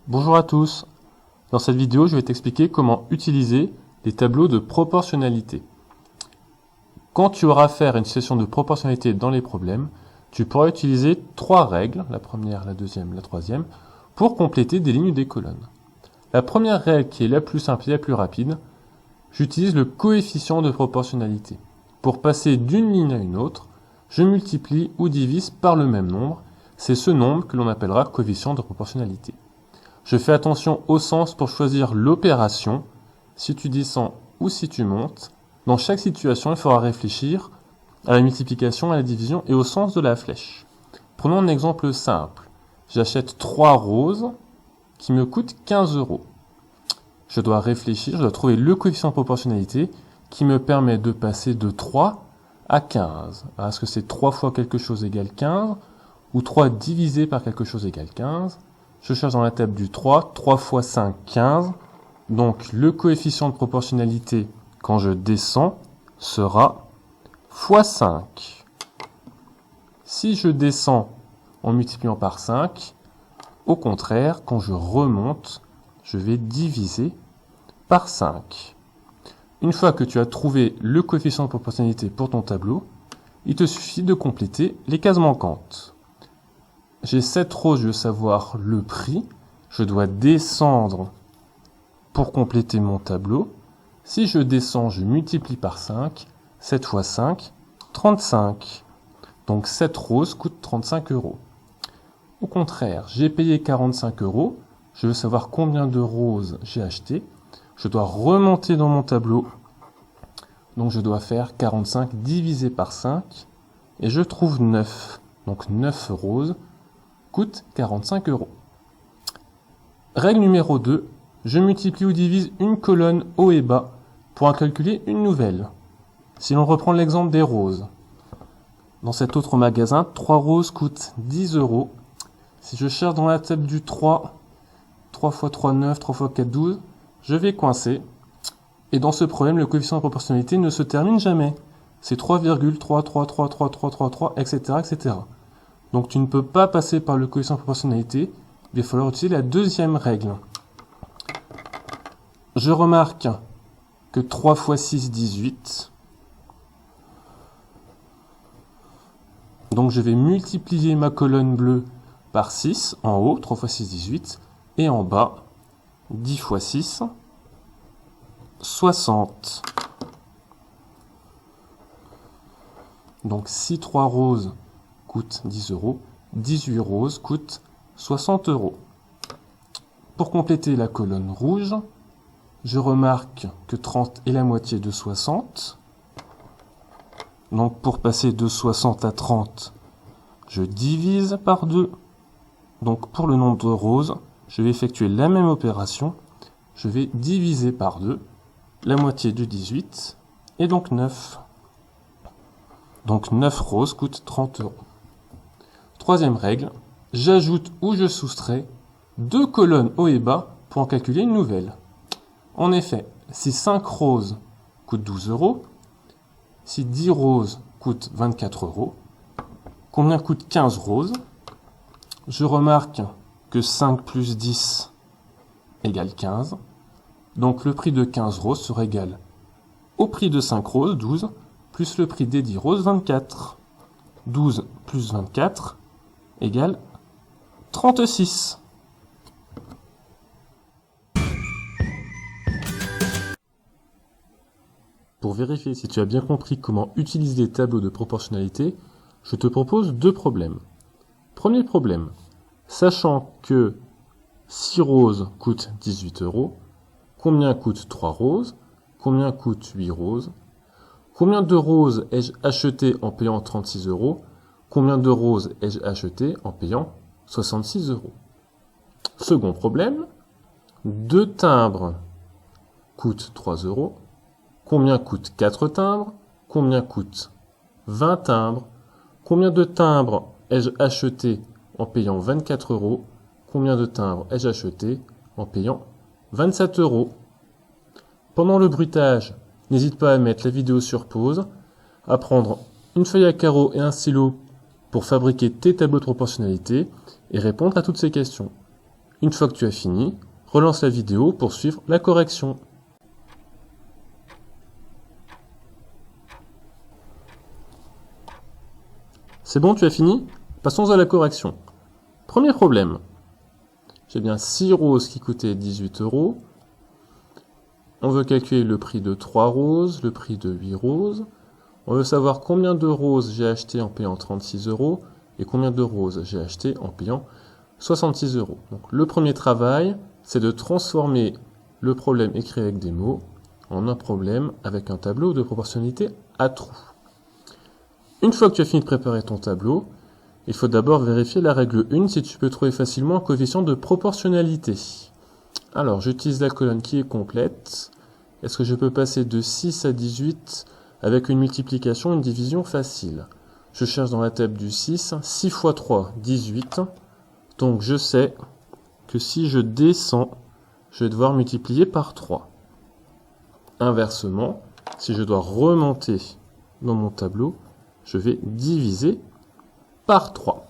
Bonjour à tous. Dans cette vidéo, je vais t'expliquer comment utiliser les tableaux de proportionnalité. Quand tu auras affaire à une situation de proportionnalité dans les problèmes, tu pourras utiliser trois règles, la première, la deuxième, la troisième, pour compléter des lignes ou des colonnes. La première règle, qui est la plus simple et la plus rapide, j'utilise le coefficient de proportionnalité. Pour passer d'une ligne à une autre, je multiplie ou divise par le même nombre. C'est ce nombre que l'on appellera coefficient de proportionnalité. Je fais attention au sens pour choisir l'opération, si tu descends ou si tu montes. Dans chaque situation, il faudra réfléchir à la multiplication, à la division et au sens de la flèche. Prenons un exemple simple. J'achète 3 roses qui me coûtent 15 €. Je dois réfléchir, je dois trouver le coefficient de proportionnalité qui me permet de passer de 3 à 15. Est-ce que c'est 3 fois quelque chose égale 15 ou 3 divisé par quelque chose égale 15 ? Je cherche dans la table du 3, 3 fois 5, 15. Donc le coefficient de proportionnalité, quand je descends, sera fois 5. Si je descends en multipliant par 5, au contraire, quand je remonte, je vais diviser par 5. Une fois que tu as trouvé le coefficient de proportionnalité pour ton tableau, il te suffit de compléter les cases manquantes. J'ai 7 roses, je veux savoir le prix. Je dois descendre pour compléter mon tableau. Si je descends, je multiplie par 5. 7 fois 5, 35. Donc 7 roses coûtent 35 €. Au contraire, j'ai payé 45 €. Je veux savoir combien de roses j'ai acheté. Je dois remonter dans mon tableau. Donc je dois faire 45 divisé par 5. Et je trouve 9. Donc 9 roses coûte 45 €. Règle numéro 2, je multiplie ou divise une colonne haut et bas pour en calculer une nouvelle. Si l'on reprend l'exemple des roses, dans cet autre magasin, 3 roses coûtent 10 €. Si je cherche dans la table du 3, 3 x 3, 9, 3 x 4, 12, je vais coincer. Et dans ce problème, le coefficient de proportionnalité ne se termine jamais. C'est 3,3333333, etc., etc. Donc tu ne peux pas passer par le coefficient de proportionnalité, il va falloir utiliser la deuxième règle. Je remarque que 3 x 6, 18. Donc je vais multiplier ma colonne bleue par 6, en haut, 3 x 6, 18, et en bas, 10 x 6, 60. Donc si 3 roses coûte 10 €, 18 roses coûtent 60 €. Pour compléter la colonne rouge, je remarque que 30 est la moitié de 60. Donc pour passer de 60 à 30, je divise par 2. Donc pour le nombre de roses, je vais effectuer la même opération. Je vais diviser par 2 la moitié de 18 et donc 9. Donc 9 roses coûtent 30 €. Troisième règle, j'ajoute ou je soustrais deux colonnes haut et bas pour en calculer une nouvelle. En effet, si 5 roses coûtent 12 €, si 10 roses coûtent 24 €, combien coûte 15 roses? Je remarque que 5 plus 10 égale 15. Donc le prix de 15 roses sera égal au prix de 5 roses, 12, plus le prix des 10 roses, 24. 12 plus 24 égale 36. Pour vérifier si tu as bien compris comment utiliser les tableaux de proportionnalité, je te propose deux problèmes. Premier problème, sachant que 6 roses coûtent 18 €, combien coûte 3 roses? Combien coûte 8 roses? Combien de roses ai-je acheté en payant 36 €? Combien de roses ai-je acheté en payant 66 €? Second problème, 2 timbres coûtent 3 €. Combien coûtent 4 timbres? Combien coûtent 20 timbres? Combien de timbres ai-je acheté en payant 24 €? Combien de timbres ai-je acheté en payant 27 €? Pendant le bruitage, n'hésite pas à mettre la vidéo sur pause, à prendre une feuille à carreaux et un stylo pour fabriquer tes tableaux de proportionnalité et répondre à toutes ces questions. Une fois que tu as fini, relance la vidéo pour suivre la correction. C'est bon, tu as fini? Passons à la correction. Premier problème. J'ai bien 6 roses qui coûtaient 18 €. On veut calculer le prix de 3 roses, le prix de 8 roses. On veut savoir combien de roses j'ai acheté en payant 36 € et combien de roses j'ai acheté en payant 66 €. Donc, le premier travail, c'est de transformer le problème écrit avec des mots en un problème avec un tableau de proportionnalité à trous. Une fois que tu as fini de préparer ton tableau, il faut d'abord vérifier la règle 1 si tu peux trouver facilement un coefficient de proportionnalité. Alors, j'utilise la colonne qui est complète. Est-ce que je peux passer de 6 à 18 avec une multiplication, une division facile? Je cherche dans la table du 6. 6 fois 3, 18. Donc, je sais que si je descends, je vais devoir multiplier par 3. Inversement, si je dois remonter dans mon tableau, je vais diviser par 3.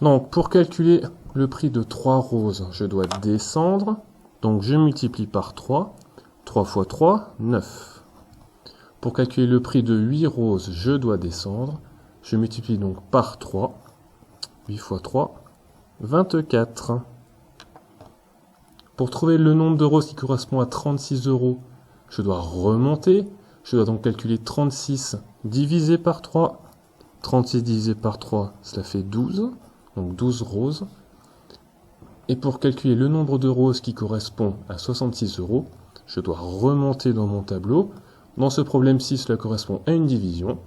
Donc, pour calculer le prix de 3 roses, je dois descendre. Donc, je multiplie par 3. 3 fois 3, 9. Pour calculer le prix de 8 roses, je dois descendre. Je multiplie donc par 3. 8 fois 3, 24. Pour trouver le nombre de roses qui correspond à 36 €, je dois remonter. Je dois donc calculer 36 divisé par 3. 36 divisé par 3, cela fait 12. Donc 12 roses. Et pour calculer le nombre de roses qui correspond à 66 €, je dois remonter dans mon tableau. Dans ce problème-ci, cela correspond à une division.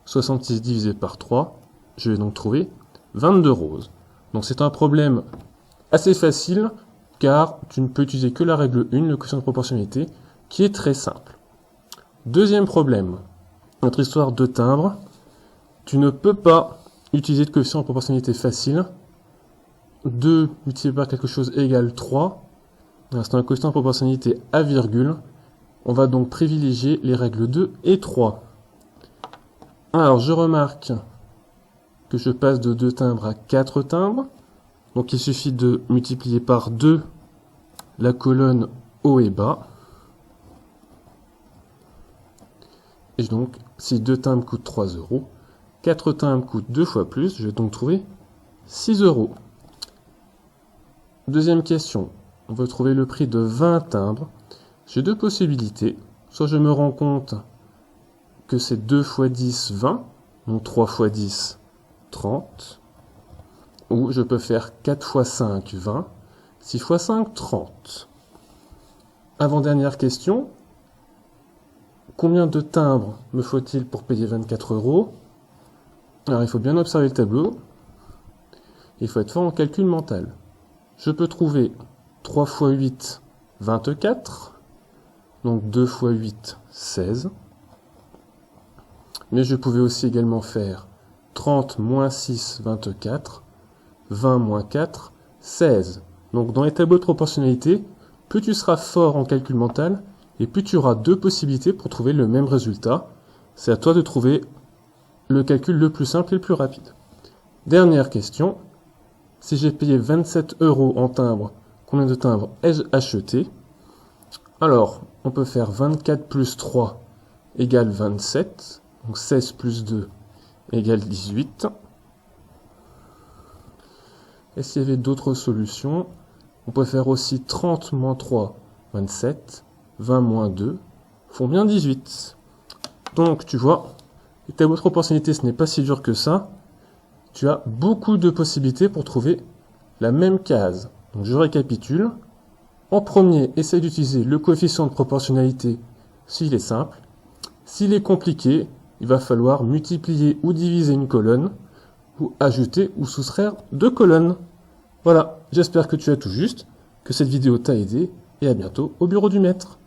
66 divisé par 3, je vais donc trouver 22 roses. Donc c'est un problème assez facile, car tu ne peux utiliser que la règle 1, le coefficient de proportionnalité, qui est très simple. Deuxième problème, notre histoire de timbre. Tu ne peux pas utiliser de coefficient de proportionnalité facile. 2 multiplié par quelque chose égale 3. C'est un coefficient de proportionnalité à virgule. On va donc privilégier les règles 2 et 3. Alors, je remarque que je passe de 2 timbres à 4 timbres. Donc, il suffit de multiplier par 2 la colonne haut et bas. Et donc, si 2 timbres coûtent 3 €, 4 timbres coûtent 2 fois plus, je vais donc trouver 6 €. Deuxième question, on veut trouver le prix de 20 timbres. J'ai deux possibilités. Soit je me rends compte que c'est 2 fois 10, 20, donc 3 fois 10, 30. Ou je peux faire 4 fois 5, 20, 6 fois 5, 30. Avant-dernière question, combien de timbres me faut-il pour payer 24 €? Alors il faut bien observer le tableau. Il faut être fort en calcul mental. Je peux trouver 3 fois 8, 24. Donc 2 fois 8, 16. Mais je pouvais aussi également faire 30 moins 6, 24. 20 moins 4, 16. Donc dans les tableaux de proportionnalité, plus tu seras fort en calcul mental, et plus tu auras deux possibilités pour trouver le même résultat. C'est à toi de trouver le calcul le plus simple et le plus rapide. Dernière question. Si j'ai payé 27 € en timbres, combien de timbres ai-je acheté? Alors, on peut faire 24 plus 3 égale 27. Donc 16 plus 2 égale 18. Est-ce qu'il y avait d'autres solutions? On peut faire aussi 30 moins 3, 27. 20 moins 2 font bien 18. Donc, tu vois, les tableaux de proportionnalité, ce n'est pas si dur que ça. Tu as beaucoup de possibilités pour trouver la même case. Donc, je récapitule. En premier, essaye d'utiliser le coefficient de proportionnalité s'il est simple. S'il est compliqué, il va falloir multiplier ou diviser une colonne, ou ajouter ou soustraire deux colonnes. Voilà, j'espère que tu as tout juste, que cette vidéo t'a aidé, et à bientôt au bureau du maître.